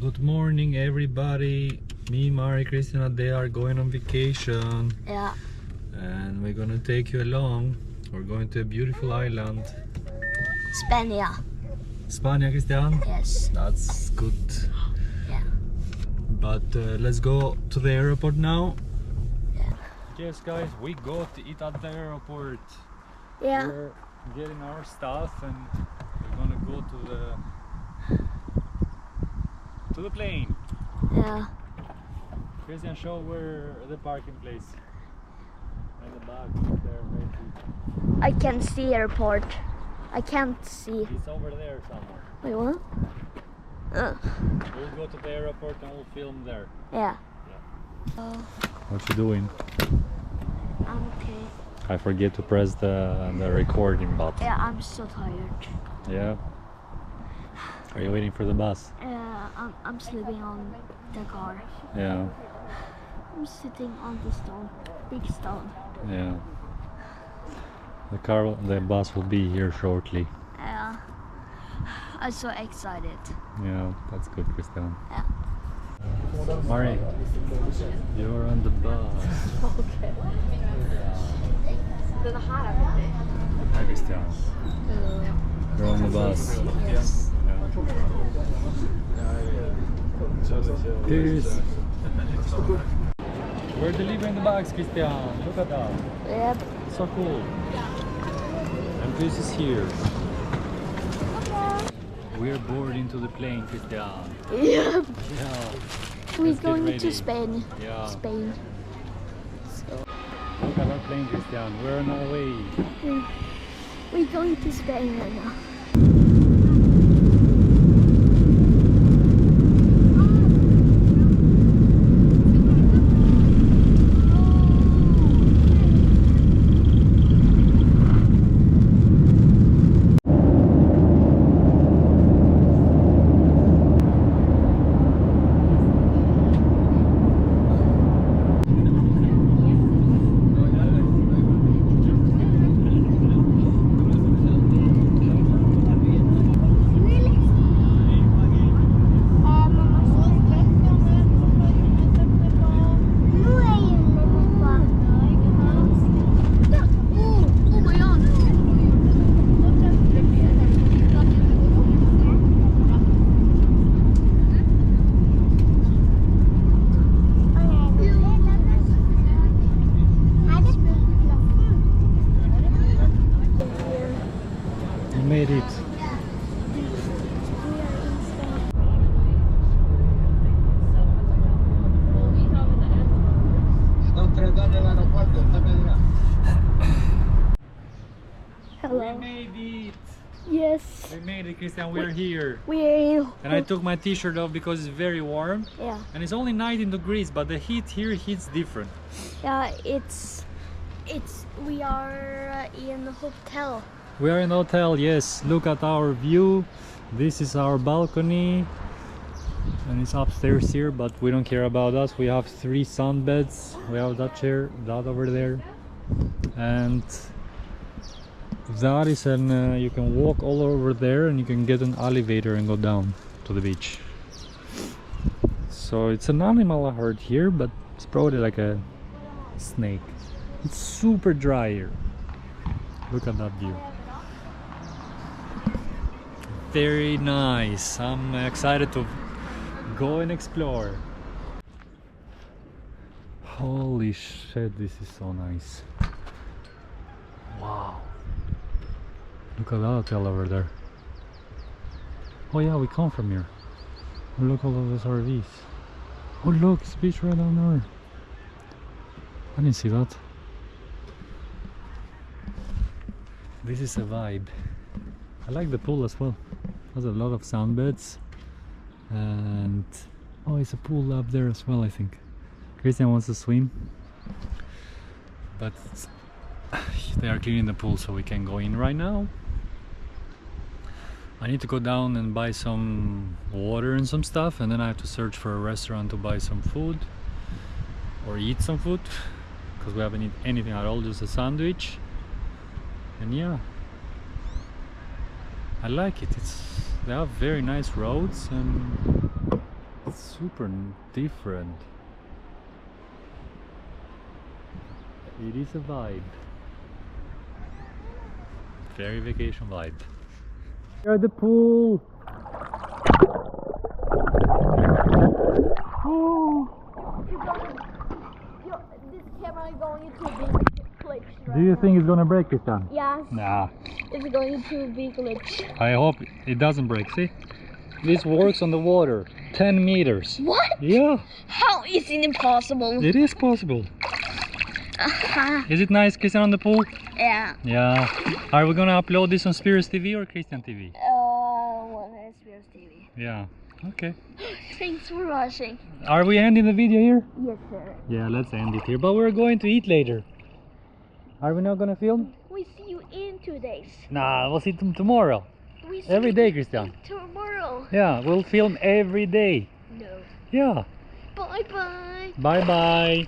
Good morning, everybody. Me, Mari, Christina, they are going on vacation. Yeah. And we're gonna take you along. We're going to a beautiful island. Spania. Spania, Christian? Yes. That's good. Yeah. But let's go to the airport now. Yeah. Yes, guys, we got it at the airport. Yeah. We're getting our stuff and we're gonna go to the plane. Yeah. Christian, show where the parking place. In the back there, maybe. I can see airport. I can't see. It's over there somewhere. Wait, what? We'll go to the airport and we'll film there. Yeah. What you doing? I'm okay. I forget to press the recording button. Yeah, I'm so tired. Yeah. Are you waiting for the bus? I'm sleeping on the car. Yeah. I'm sitting on the stone, big stone. Yeah. The bus will be here shortly. Yeah. I'm so excited. Yeah, that's good, Christian. Yeah. Mari, you're on the bus. Okay. Hi, Christian. Hello. You're on the bus. Yes. Cheers. We're delivering the bags, Christian. Look at that. Yep. So cool. And Chris is here. We're boarding to the plane, Christian. Yep. Yeah. We're Let's get going ready. to Spain. Yeah. Spain. So Look at our plane, Christian. We're on our way. we're going to Spain right now. Made it. Hello. We made it. Yes. We made it, Christian. We're here. We're in. And I took my t-shirt off because it's very warm. Yeah. And it's only 19 degrees, but the heat here hits different. Yeah. It's. We are in a hotel. We are in a hotel, yes. Look at our view. This is our balcony. And it's upstairs here, but we don't care about us. We have 3 sunbeds. We have that chair, that over there. And that is an you can walk all over there and you can get an elevator and go down to the beach. So it's an animal I heard here, but it's probably like a snake. It's super dry here. Look at that view. Very nice. I'm excited to go and explore. Holy shit, this is so nice. Wow. Look at that hotel over there. Oh yeah, we come from here. Oh, look, all of those RVs. Oh look, it's beach right down there. I didn't see that. This is a vibe. I like the pool as well. Has a lot of sound beds. And oh, it's a pool up there as well, I think. Christian wants to swim. But they are cleaning the pool so we can go in right now. I need to go down and buy some water and some stuff, and then I have to search for a restaurant to buy some food or eat some food, because we haven't eaten anything at all, just a sandwich. And yeah, I like it. They have very nice roads, and super different. It is a vibe. Very vacation vibe. Here at the pool. Oh. This camera is going into a big glitch. Do you think it's gonna break this time? Yes. Nah. It's going into a big glitch. I hope it doesn't break. See? This works on the water. 10 meters. What? Yeah. How is it impossible? It is possible. Is it nice, Christian, on the pool? Yeah. Yeah. Are we gonna upload this on Spirits TV or Christian TV? Well, it's Spears TV. Yeah. Okay. Thanks for watching. Are we ending the video here? Yes, sir. Yeah, let's end it here. But we're going to eat later. Are we not gonna film? We see you in 2 days. Nah, we'll see them tomorrow. We see Every you day, Christian. tomorrow. Yeah, we'll film every day. No. Yeah. Bye bye. Bye bye.